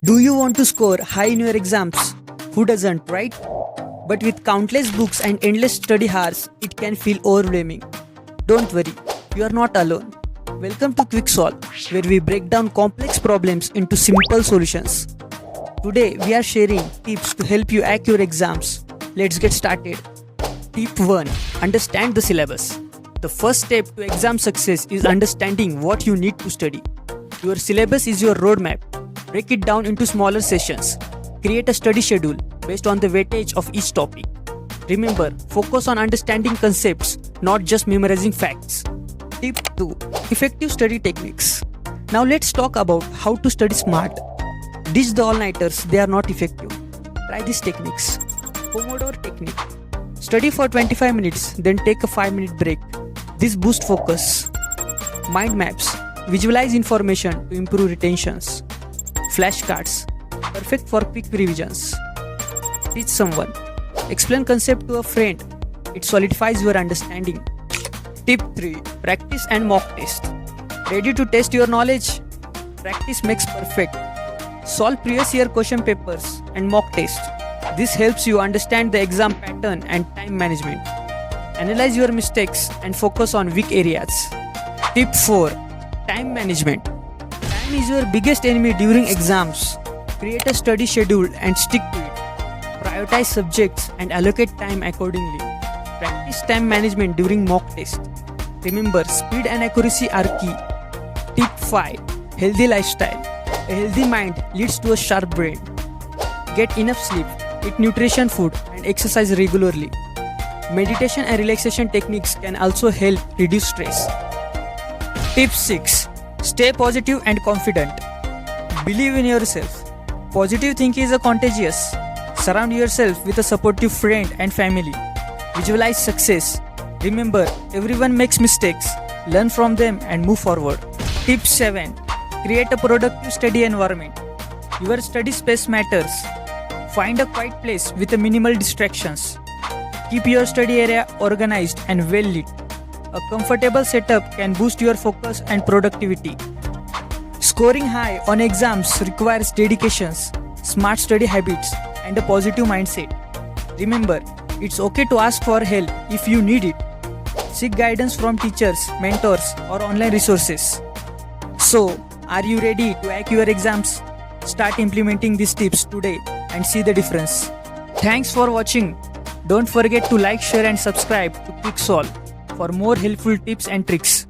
Do you want to score high in your exams? Who doesn't, right? But with countless books and endless study hours, it can feel overwhelming. Don't worry, you are not alone. Welcome to QuickSolve, where we break down complex problems into simple solutions. Today, we are sharing tips to help you hack your exams. Let's get started. Tip 1. Understand the syllabus. The first step to exam success is understanding what you need to study. Your syllabus is your roadmap. Break it down into smaller sessions. Create a study schedule based on the weightage of each topic. Remember, focus on understanding concepts, not just memorizing facts. Tip 2. Effective study techniques. Now let's talk about how to study smart. Ditch the all-nighters, they are not effective. Try these techniques. Pomodoro technique. Study for 25 minutes, then take a 5-minute break. This boosts focus. Mind maps. Visualize information to improve retentions. Flashcards. Perfect for quick revisions. Teach someone. Explain concept to a friend. It solidifies your understanding. Tip 3. Practice and mock test. Ready to test your knowledge? Practice makes perfect. Solve previous year question papers and mock test. This helps you understand the exam pattern and time management. Analyze your mistakes and focus on weak areas. Tip 4. Time management. Time is your biggest enemy during exams. Create a study schedule and stick to it. Prioritize subjects and allocate time accordingly. Practice time management during mock test. Remember, speed and accuracy are key. Tip 5. Healthy lifestyle. A healthy mind leads to a sharp brain. Get enough sleep, eat nutrition food, and exercise regularly. Meditation and relaxation techniques can also help reduce stress. Tip 6. Stay positive and confident. Believe in yourself. Positive thinking is contagious. Surround yourself with a supportive friend and family. Visualize success. Remember, everyone makes mistakes. Learn from them and move forward. Tip 7. Create a productive study environment. Your study space matters. Find a quiet place with a minimal distractions. Keep your study area organized and well lit. A comfortable setup can boost your focus and productivity. Scoring high on exams requires dedications, smart study habits, and a positive mindset. Remember, it's okay to ask for help if you need it. Seek guidance from teachers, mentors, or online resources. So, are you ready to hack your exams? Start implementing these tips today and see the difference. Thanks for watching. Don't forget to like, share, and subscribe to QuickSolve for more helpful tips and tricks.